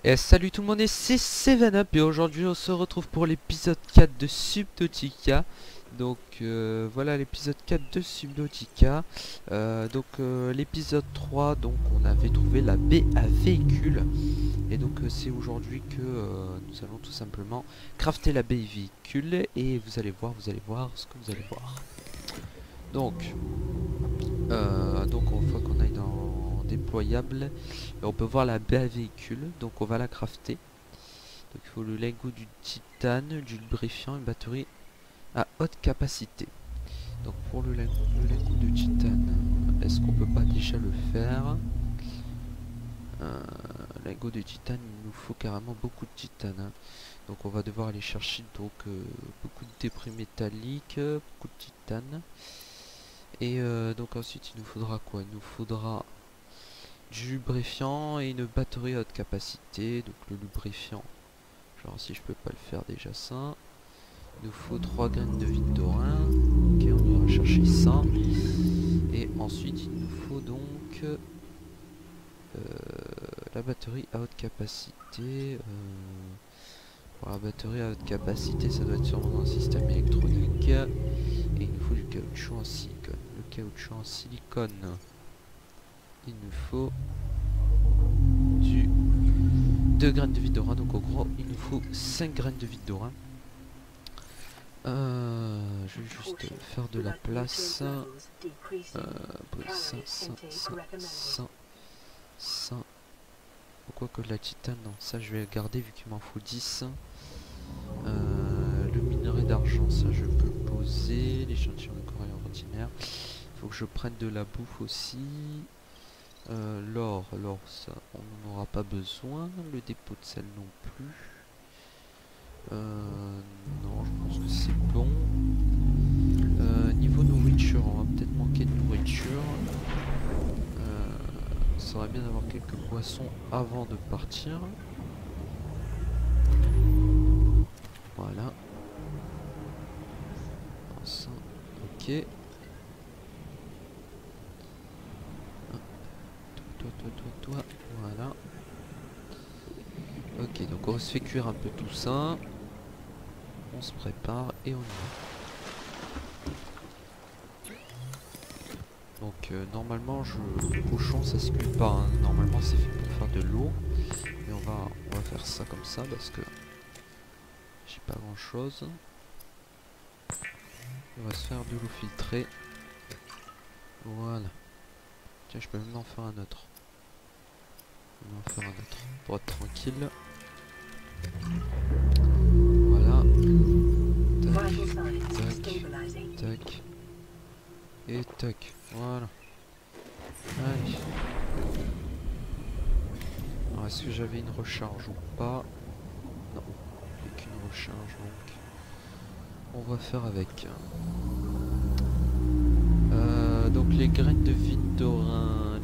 Et salut tout le monde, et c'est 7up et aujourd'hui on se retrouve pour l'épisode 4 de Subnautica. Donc voilà l'épisode 4 de Subnautica. L'épisode 3, donc on avait trouvé la baie à véhicules. Et donc c'est aujourd'hui que nous allons tout simplement crafter la baie véhicule. Et vous allez voir ce que vous allez voir. Donc une fois qu'on aille dans déployable, on peut voir la baie à véhicule. Donc on va la crafter. Donc il faut le lingot du titane, du lubrifiant, une batterie à haute capacité. Donc pour le lingot de titane, est-ce qu'on peut pas déjà le faire? Lingot de titane, il nous faut carrément beaucoup de titane, hein. Donc on va devoir aller chercher donc beaucoup de débris métalliques, beaucoup de titane. Et donc ensuite il nous faudra quoi? Il nous faudra du lubrifiant et une batterie à haute capacité. Donc le lubrifiant, genre si je peux pas le faire déjà ça. Il nous faut 3 graines de vide d'orin. Ok, on ira chercher ça. Et ensuite il nous faut donc la batterie à haute capacité. Pour la batterie à haute capacité, ça doit être sûrement dans un système électronique. Et il nous faut du caoutchouc en silicone. Le caoutchouc en silicone, il nous faut du 2 graines de vide d'orin. Donc en gros il nous faut 5 graines de vide d'orin. Je vais juste faire de la place. Ça. Pourquoi que de la titane? Non, ça je vais le garder vu qu'il m'en faut 10. Le minerai d'argent, ça je peux le poser. L'échantillon de corail ordinaire. Il faut que je prenne de la bouffe aussi. L'or, ça on n'en aura pas besoin. Le dépôt de sel non plus. Non, je pense que c'est bon. Niveau nourriture, on va peut-être manquer de nourriture. Ça serait bien d'avoir quelques poissons avant de partir. Voilà. Ça, ok. Toi. Voilà. Ok, donc on se fait cuire un peu tout ça. On se prépare et on y va. Donc normalement le cochon ça se cuit pas, hein. Normalement c'est fait pour faire de l'eau. Et on va faire ça comme ça parce que j'ai pas grand chose. On va se faire de l'eau filtrée. Voilà. Tiens, je peux même en faire un autre. Pour être tranquille. Voilà. Tac. Et tac. Voilà. Allez. Alors, est-ce que j'avais une recharge ou pas? Non. Aucune recharge, donc on va faire avec. Donc les graines de vide d'orin.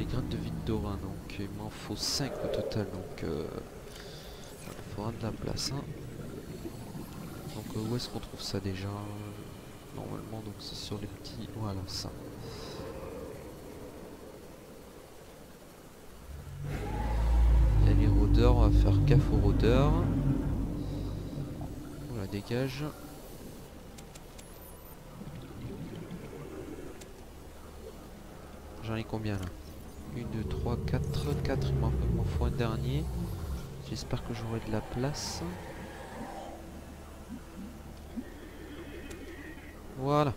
Donc il m'en faut 5 au total. Donc il faudra de la place, hein. Donc où est-ce qu'on trouve ça déjà? Normalement donc c'est sur les petits. Voilà ça. Il y a les rôdeurs, on va faire gaffe aux rôdeurs. Voilà, dégage. J'en ai combien là? 1, 2, 3, 4. 4, il m'en faut un dernier. J'espère que j'aurai de la place. Voilà.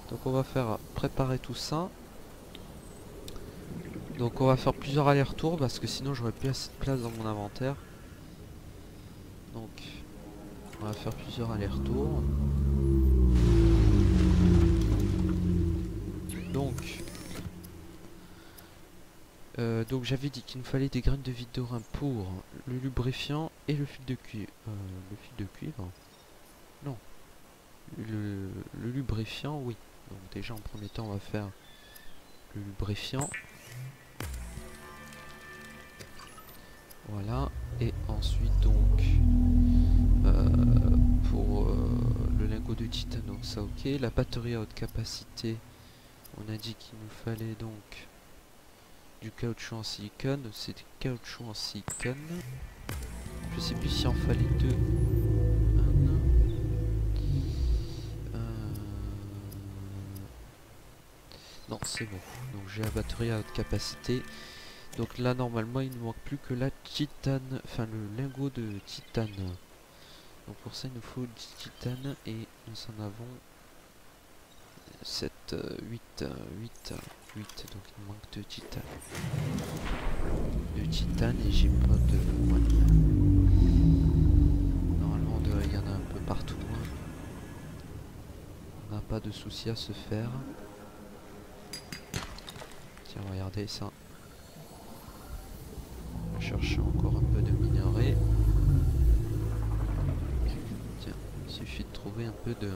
Donc on va faire préparer tout ça. Donc on va faire plusieurs allers-retours parce que sinon j'aurais plus assez de place dans mon inventaire. Donc on va faire plusieurs allers-retours. Donc j'avais dit qu'il me fallait des graines de vide d'orin pour le lubrifiant et le fil de cuivre. Le fil de cuivre? Non. Le lubrifiant, oui. Donc déjà en premier temps on va faire le lubrifiant. Voilà. Et ensuite donc pour le lingot de titane, donc ça ok. La batterie à haute capacité, on a dit qu'il nous fallait donc du caoutchouc en silicone. C'est du caoutchouc en silicone. Je sais plus s'il en fallait deux. Non, c'est bon. Donc j'ai la batterie à haute capacité. Donc là, normalement, il ne manque plus que la titane, enfin le lingot de titane. Donc pour ça, il nous faut 10 titanes et nous en avons 7, 8, 8, 8. Donc il manque 2 titanes. 2 titanes et j'ai pas de... Ouais. Normalement, il y en a un peu partout. Hein. On n'a pas de souci à se faire. Tiens, regardez ça. On va chercher encore un peu de minerais. Tiens, il suffit de trouver un peu de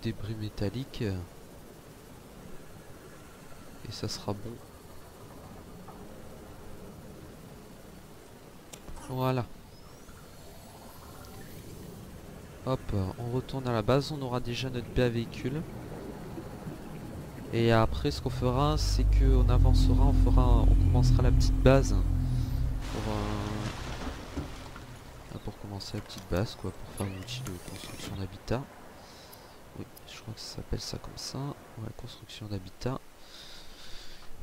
débris métalliques. Et ça sera bon. Voilà. Hop, on retourne à la base. On aura déjà notre véhicule. Et après, ce qu'on fera, c'est qu'on avancera, on commencera la petite base pour commencer la petite base, quoi, pour faire l'outil de construction d'habitat. Oui, je crois que ça s'appelle ça comme ça. Ouais, construction d'habitat.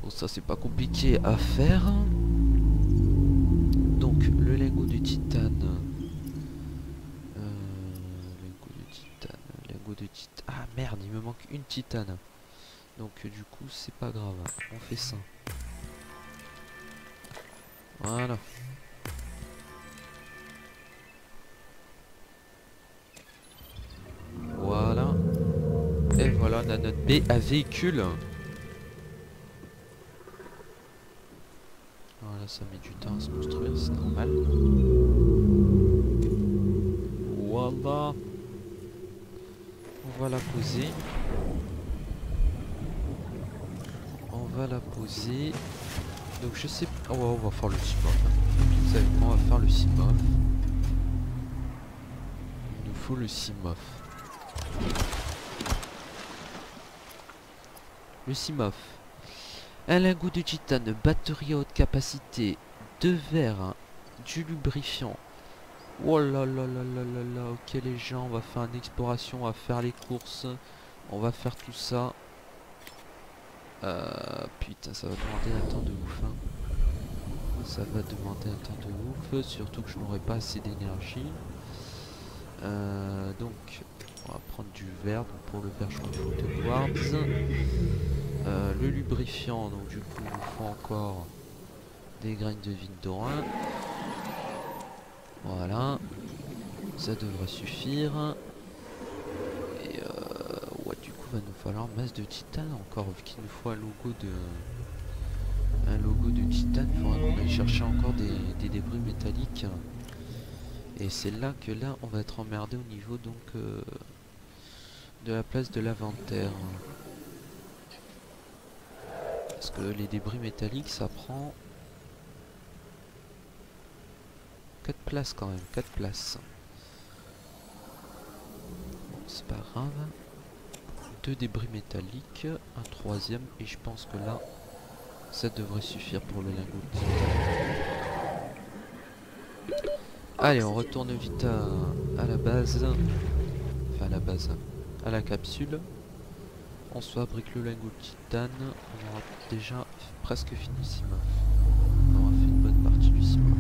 Bon, ça c'est pas compliqué à faire. Donc, le lingot du titane. Lingot de titane. Ah merde, il me manque une titane. Donc du coup c'est pas grave, on fait ça. Voilà. Voilà. Et voilà, on a notre B à véhicule. Voilà, ça met du temps à se construire, c'est normal. Voilà. On va la poser. On va la poser. Donc je sais pas. Oh, ouais, on va faire le ciment. Vous savez quoi, on va faire le ciment. Il nous faut le ciment. Le cimof. Un lingot de titane, batterie à haute capacité, 2 verres, du lubrifiant. Oh là là là là là là, ok les gens, on va faire une exploration, on va faire les courses, on va faire tout ça. Putain, ça va demander un temps de ouf. Hein. Ça va demander un temps de ouf, surtout que je n'aurai pas assez d'énergie. Donc, on va prendre du verre. Donc pour le verre, je crois qu'il faut 2 quartz. Le lubrifiant, donc du coup, il nous faut encore des graines de vigne d'orin. Voilà. Ça devrait suffire. Et ouais, du coup, va nous falloir masse de titane encore, vu qu'il nous faut un logo de titane. Il faudra qu'on aille chercher encore des débris métalliques. Et c'est là que là, on va être emmerdé au niveau donc de la place de l'inventaire. Parce que les débris métalliques, ça prend 4 places quand même, 4 places. Bon, c'est pas grave. 2 débris métalliques, un troisième, et je pense que là, ça devrait suffire pour le lingot de titane. Allez, on retourne vite à la base. Enfin, à la base, à la capsule. On se fabrique le lingot de titane. On aura déjà presque fini le ciment. On aura fait une bonne partie du ciment.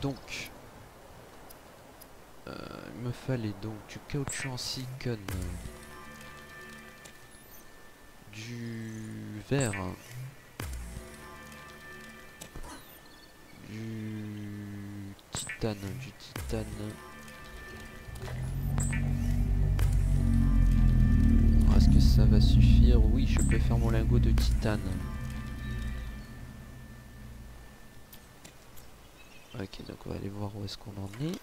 Donc, il me fallait donc du caoutchouc en silicone, du verre, du titane, Est-ce que ça va suffire? Oui, je peux faire mon lingot de titane. Ok, donc on va aller voir où est-ce qu'on en est.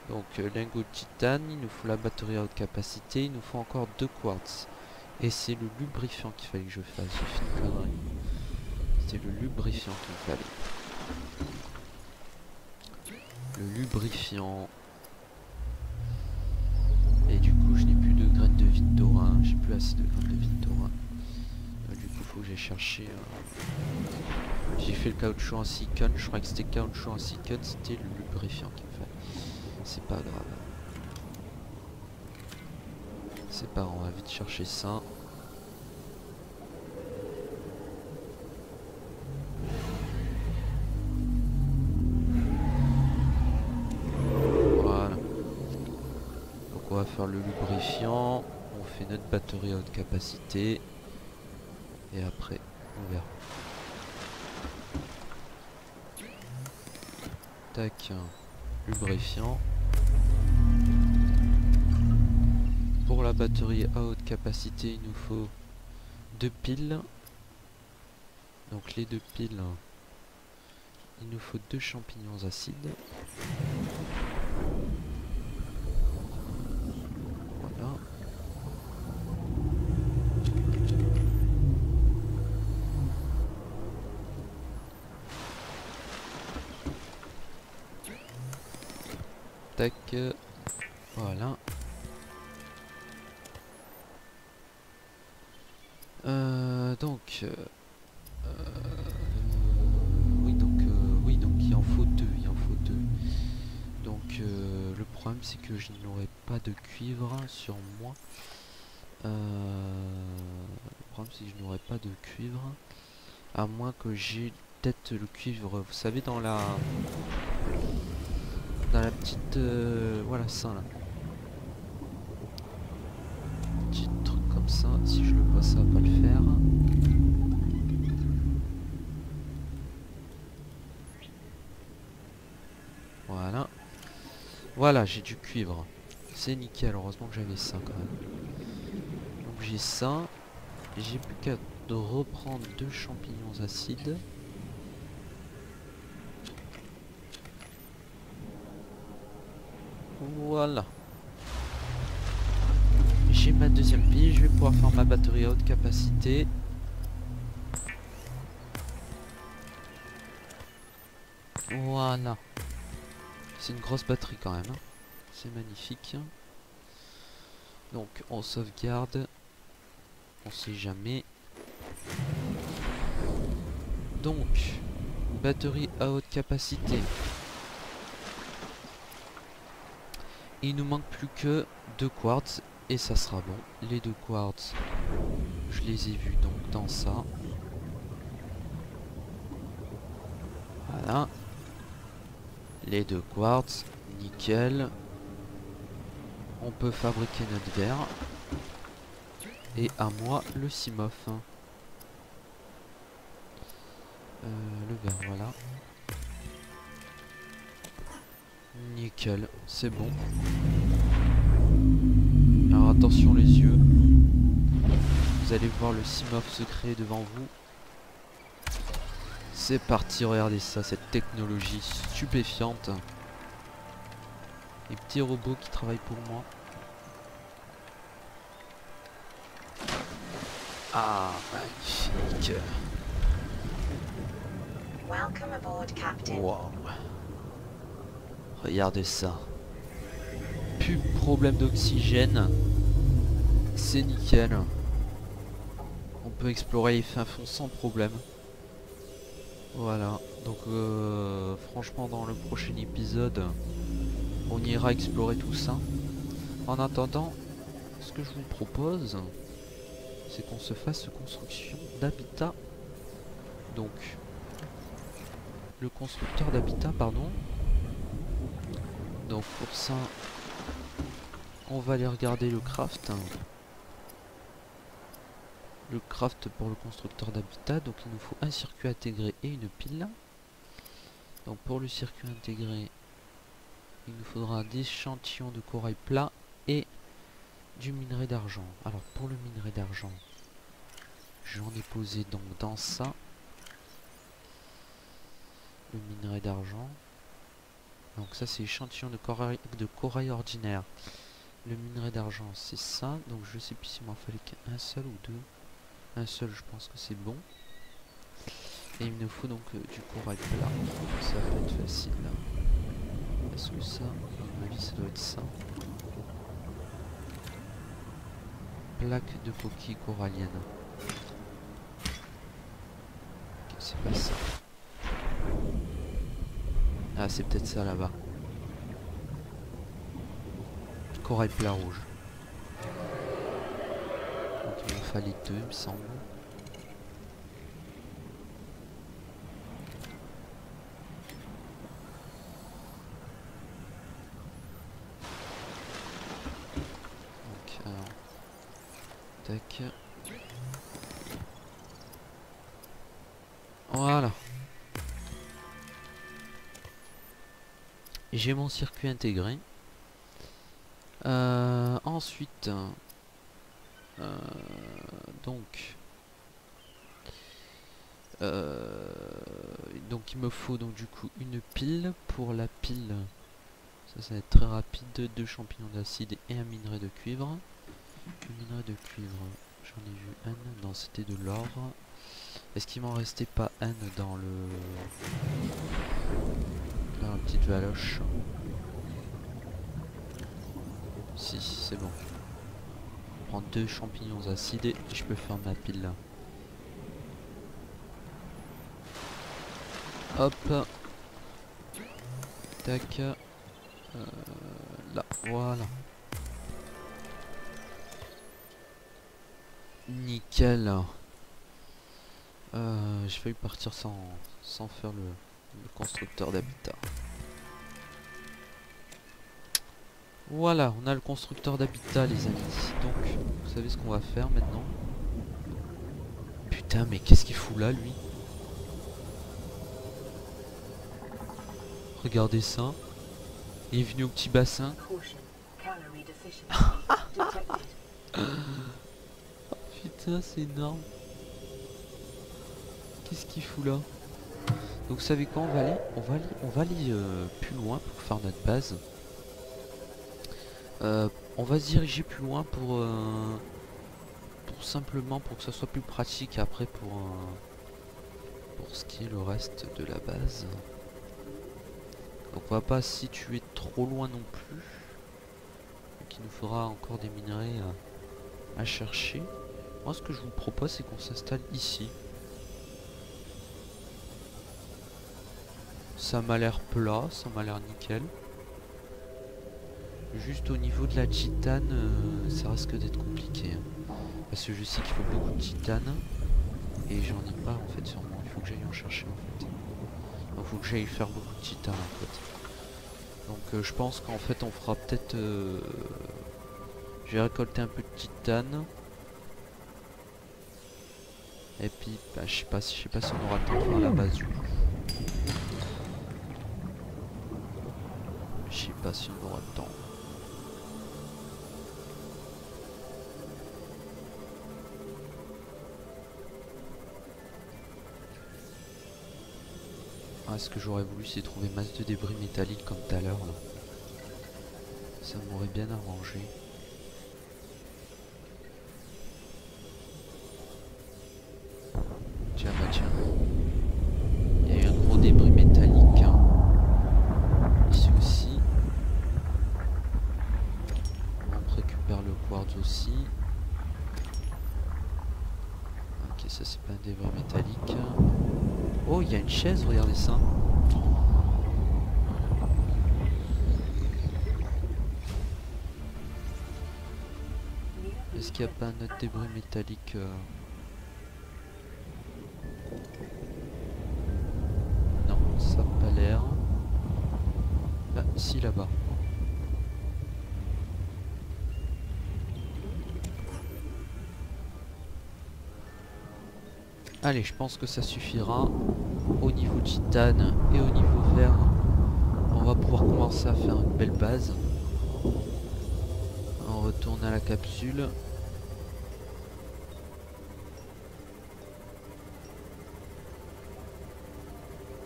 Donc lingot de titane, il nous faut la batterie à haute capacité, il nous faut encore 2 quartz. Et c'est le lubrifiant qu'il fallait que je fasse, j'ai fait une connerie. C'est le lubrifiant qu'il me fallait. Le lubrifiant. Et du coup je n'ai plus de graines de Vintora, j'ai plus assez de graines de Vintora. Du coup il faut que j'aille chercher... J'ai fait le caoutchouc en silicone, je crois que c'était caoutchouc en silicone, c'était le lubrifiant qu'il me fallait. C'est pas grave. C'est pas grave, on va vite chercher ça. Voilà. Donc on va faire le lubrifiant, on fait notre batterie à haute capacité. Et après, on verra. Tac, lubrifiant. Pour la batterie à haute capacité, il nous faut 2 piles. Donc les 2 piles, il nous faut 2 champignons acides. Voilà. Tac, voilà. Oui, donc il en faut deux, Donc le problème c'est que je n'aurai pas de cuivre sur moi. Le problème c'est que je n'aurai pas de cuivre, à moins que j'ai peut-être le cuivre, vous savez, dans la petite voilà, ça là. Petit truc comme ça, si je le vois ça va pas le faire. Voilà. Voilà, j'ai du cuivre. C'est nickel, heureusement que j'avais ça quand même. Donc j'ai ça. J'ai plus qu'à de reprendre 2 champignons acides. Voilà. J'ai ma deuxième pile, je vais pouvoir faire ma batterie à haute capacité. Voilà. C'est une grosse batterie quand même, hein. C'est magnifique. Donc on sauvegarde. On sait jamais. Donc, batterie à haute capacité. Il nous manque plus que 2 quartz et ça sera bon. Les 2 quartz, je les ai vus donc dans ça. Voilà. Les 2 quartz, nickel. On peut fabriquer notre verre. Et à moi le Simof. Le verre, voilà. Nickel, c'est bon. Alors attention les yeux. Vous allez voir le Simof se créer devant vous. C'est parti, regardez ça, cette technologie stupéfiante. Les petits robots qui travaillent pour moi. Ah, magnifique. Wow. Regardez ça. Plus de problème d'oxygène. C'est nickel. On peut explorer les fins fonds sans problème. Voilà. Donc franchement dans le prochain épisode, on ira explorer tout ça. En attendant, ce que je vous propose, c'est qu'on se fasse construction d'habitat. Donc, le constructeur d'habitat, pardon. Donc pour ça, on va aller regarder le craft. Le craft pour le constructeur d'habitat. Donc il nous faut un circuit intégré et une pile. Donc pour le circuit intégré, il nous faudra des échantillons de corail plat et du minerai d'argent. Alors pour le minerai d'argent, j'en ai posé donc dans ça. Le minerai d'argent. Donc ça c'est échantillon de corail ordinaire. Le minerai d'argent c'est ça. Donc je sais plus s'il m'en fallait qu'un seul ou deux. Un seul, je pense que c'est bon. Et il nous faut donc du corail plat. Ça va être facile là. Est-ce que ça, à mon avis, ça doit être ça. Plaque de coquille corallienne. Ok, c'est pas ça. Ah, c'est peut-être ça là-bas. Corail plat rouge. Donc il me fallait deux, il me semble. Donc, alors, tac. Voilà. J'ai mon circuit intégré. Ensuite, donc il me faut donc du coup une pile. Pour la pile, ça va être très rapide, 2 champignons d'acide et un minerai de cuivre. Le minerai de cuivre, j'en ai vu un, non c'était de l'or. Est-ce qu'il m'en restait pas un dans la petite valoche? Si, c'est bon. Je prends 2 champignons acides et je peux faire ma pile là. Hop. Tac. Là, voilà. Nickel. J'ai failli partir sans faire le constructeur d'habitat. Voilà, on a le constructeur d'habitat les amis. Donc, vous savez ce qu'on va faire maintenant. Putain, mais qu'est-ce qu'il fout là lui? Regardez ça. Il est venu au petit bassin. Putain, c'est énorme. Qu'est-ce qu'il fout là? Donc vous savez quoi, on va aller plus loin pour faire notre base. On va se diriger plus loin pour simplement pour que ça soit plus pratique après pour ce qui est le reste de la base. Donc on va pas se situer trop loin non plus. Donc il nous faudra encore des minerais à chercher. Moi ce que je vous propose c'est qu'on s'installe ici. Ça m'a l'air plat, ça m'a l'air nickel. Juste au niveau de la titane, ça risque d'être compliqué. Hein. Parce que je sais qu'il faut beaucoup de titane. Et j'en ai pas en fait sur moi. Il faut que j'aille en chercher en fait. Donc il faut que j'aille faire beaucoup de titane en fait. Donc je pense qu'en fait on fera peut-être... je vais récolter un peu de titane. Et puis bah, je sais pas si on aura le temps de faire la base du coup. Je sais pas si on aura le temps. Ah, ce que j'aurais voulu c'est trouver masse de débris métalliques comme tout à l'heure là. Ça m'aurait bien arrangé. Tiens bah tiens. Il y a eu un gros débris métallique. Hein. Ici aussi. On récupère le quartz aussi. Ok, ça c'est pas un débris métallique. Oh, il y a une chaise, regardez ça. Est-ce qu'il n'y a pas un autre débris métallique Non, ça n'a pas l'air. Ah, si, là-bas. Allez, je pense que ça suffira. Au niveau titane et au niveau vert, on va pouvoir commencer à faire une belle base. On retourne à la capsule.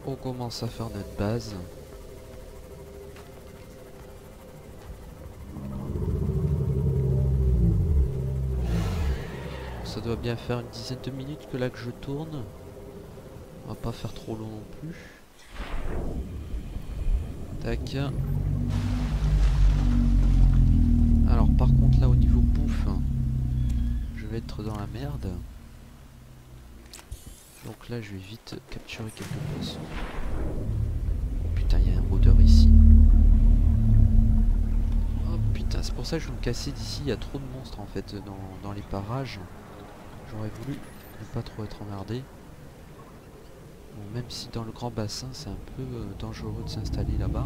On commence à faire notre base. Ça doit bien faire une dizaine de minutes que là que je tourne. On va pas faire trop long non plus. Tac. Alors par contre là au niveau bouffe, je vais être dans la merde. Donc là je vais vite capturer quelques poissons. Oh putain, il y a un rôdeur ici. Oh putain, c'est pour ça que je veux me casser d'ici, il y a trop de monstres en fait dans les parages. J'aurais voulu ne pas trop être emmerdé. Bon, même si dans le grand bassin c'est un peu dangereux de s'installer là-bas.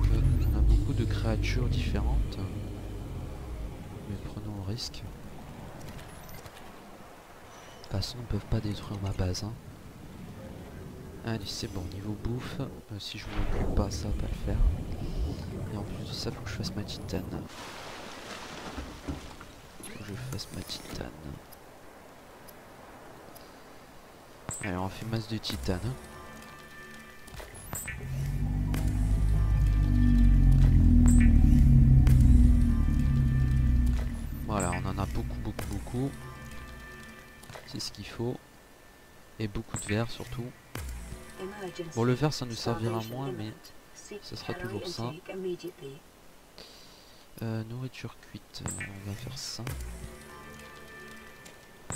On a beaucoup de créatures différentes. Mais prenons le risque. De toute façon ils ne peuvent pas détruire ma base. Hein. Allez c'est bon, niveau bouffe, si je me coupe pas ça va pas le faire. Et en plus de ça faut que je fasse ma titane. Faut que je fasse ma titane. Allez on fait masse de titane. Voilà, on en a beaucoup. C'est ce qu'il faut. Et beaucoup de verre surtout. Bon le verre ça nous servira moins mais ce sera toujours ça. Nourriture cuite, on va faire ça.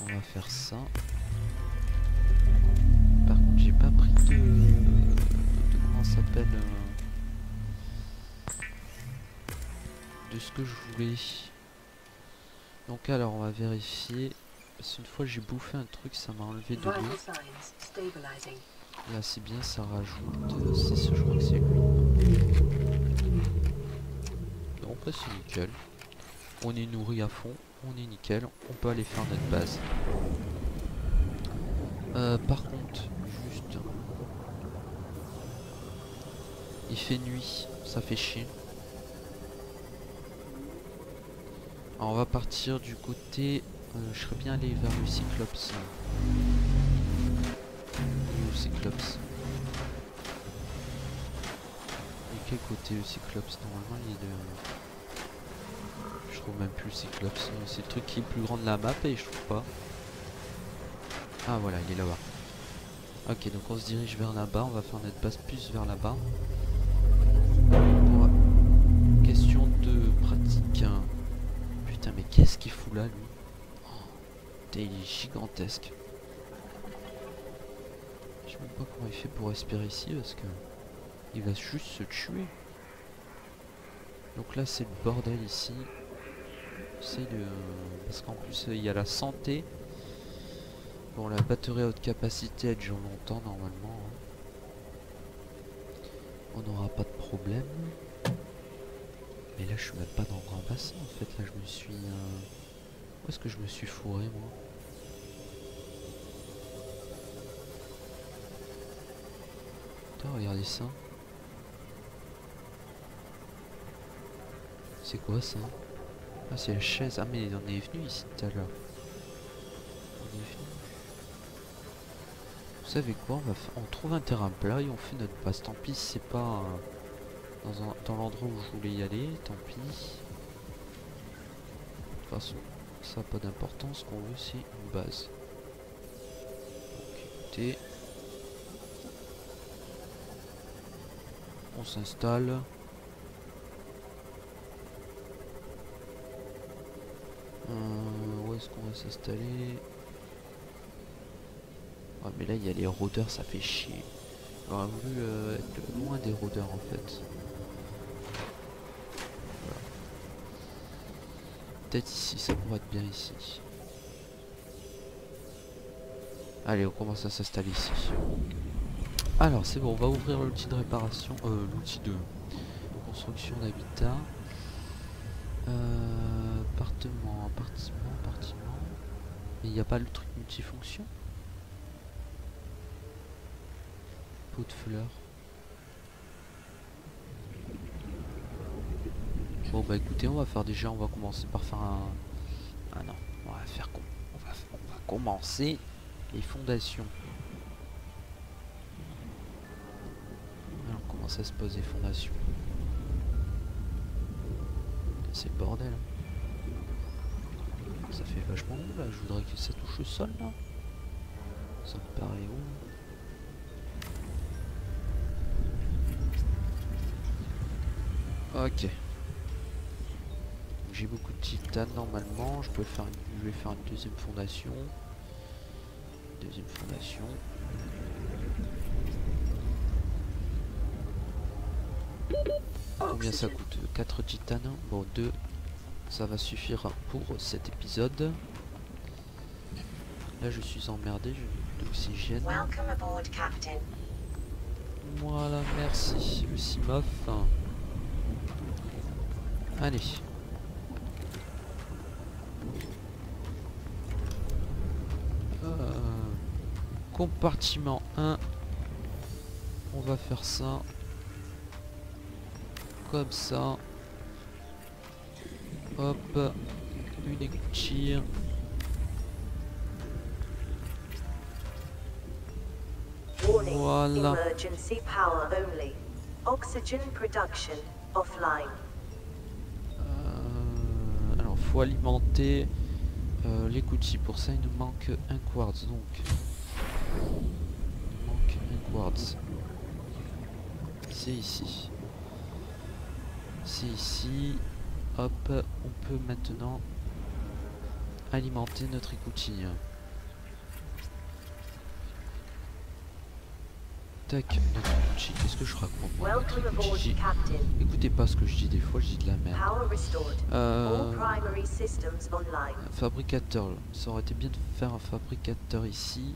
On va faire ça. Par contre j'ai pas pris de comment ça s'appelle de ce que je voulais. Donc alors on va vérifier. Parce qu'une fois j'ai bouffé un truc, ça m'a enlevé de l'eau. Là c'est bien, ça rajoute 6, je crois que c'est lui. Donc là c'est nickel. On est nourri à fond, on est nickel, on peut aller faire notre base. Par contre, juste... il fait nuit, ça fait chier. Alors on va partir du côté... je serais bien allé vers le Cyclops. Le Cyclops. Et quel côté le Cyclops? Normalement il est de... je trouve même plus le Cyclops. C'est le truc qui est le plus grand de la map et je trouve pas. Ah voilà, il est là-bas. Ok, donc on se dirige vers là-bas. On va faire notre base plus vers là-bas. Pour... question de pratique. Putain, mais qu'est-ce qu'il fout là, lui? Il est gigantesque. Je sais même pas comment il fait pour respirer ici parce que il va juste se tuer. Donc là c'est le bordel ici. J'essaie de... parce qu'en plus il y a la santé. Bon, la batterie à haute capacité elle dure longtemps normalement. On n'aura pas de problème. Mais là je suis même pas dans le grand bassin en fait. Là je me suis... où est-ce que je me suis fourré moi? Putain, regardez ça. C'est quoi ça? Ah c'est la chaise. Ah mais on est venu ici tout à l'heure. On est venu. Vous savez quoi? On trouve un terrain plat et on fait notre base. Tant pis si c'est pas dans l'endroit où je voulais y aller. Tant pis. De toute façon ça n'a pas d'importance. Ce qu'on veut c'est une base. Donc écoutez. On s'installe. Où est-ce qu'on va s'installer? Ah mais là il y a les rôdeurs, ça fait chier. J'aurais voulu être loin des rôdeurs en fait. Voilà. Peut-être ici, ça pourrait être bien ici. Allez, on commence à s'installer ici. Alors c'est bon, on va ouvrir l'outil de réparation, l'outil de construction d'habitat. Appartement. Mais il n'y a pas le truc multifonction? Pot de fleurs. Bon bah écoutez, on va commencer par faire un... ah non, on va commencer les fondations. Alors on commence à se poser les fondations. C'est le bordel. Ça fait vachement long là, je voudrais que ça touche le sol là. Ça me paraît où? Ok. J'ai beaucoup de titane normalement. Je vais faire une deuxième fondation. Deuxième fondation. Combien ça coûte? 4 titanes. Bon, 2. Ça va suffire pour cet épisode. Là, je suis emmerdé. Je n'ai d'oxygène. Voilà, merci. Le Simof. Allez. Compartiment 1. On va faire ça. Comme ça. Hop. Une écoutille. Voilà. Emergency power only. Oxygen production offline. Alors, faut alimenter l'écoutille. Pour ça, il nous manque un quartz. Donc, il nous manque un quartz. C'est ici. C'est ici. Hop, on peut maintenant alimenter notre écoutille. Tac, notre écoutille. Qu'est-ce que je raconte moi, notre écoutille? Écoutez pas ce que je dis des fois, je dis de la merde. Un fabricateur, ça aurait été bien de faire un fabricateur ici.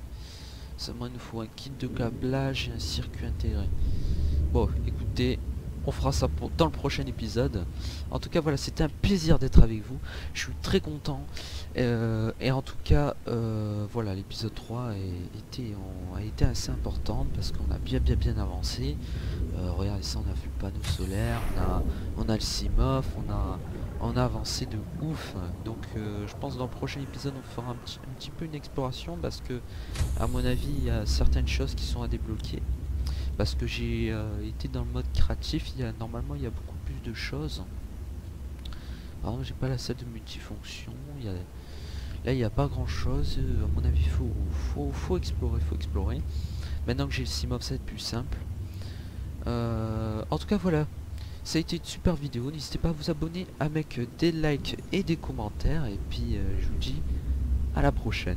Seulement il nous faut un kit de câblage et un circuit intégré. Bon, écoutez, on fera ça dans le prochain épisode. En tout cas, voilà, c'était un plaisir d'être avec vous. Je suis très content. Et en tout cas, voilà, l'épisode 3 a été assez important parce qu'on a bien avancé. Regardez ça, on a vu le panneau solaire, on a le Simof, on a avancé de ouf. Donc je pense que dans le prochain épisode on fera un petit peu une exploration parce que à mon avis il y a certaines choses qui sont à débloquer. Parce que j'ai été dans le mode créatif, normalement il y a beaucoup plus de choses. Par exemple, j'ai pas la salle de multifonction. Là il n'y a pas grand chose. À mon avis faut explorer. Maintenant que j'ai le Simof, ça va être plus simple. En tout cas voilà, ça a été une super vidéo. N'hésitez pas à vous abonner avec des likes et des commentaires. Et puis je vous dis à la prochaine.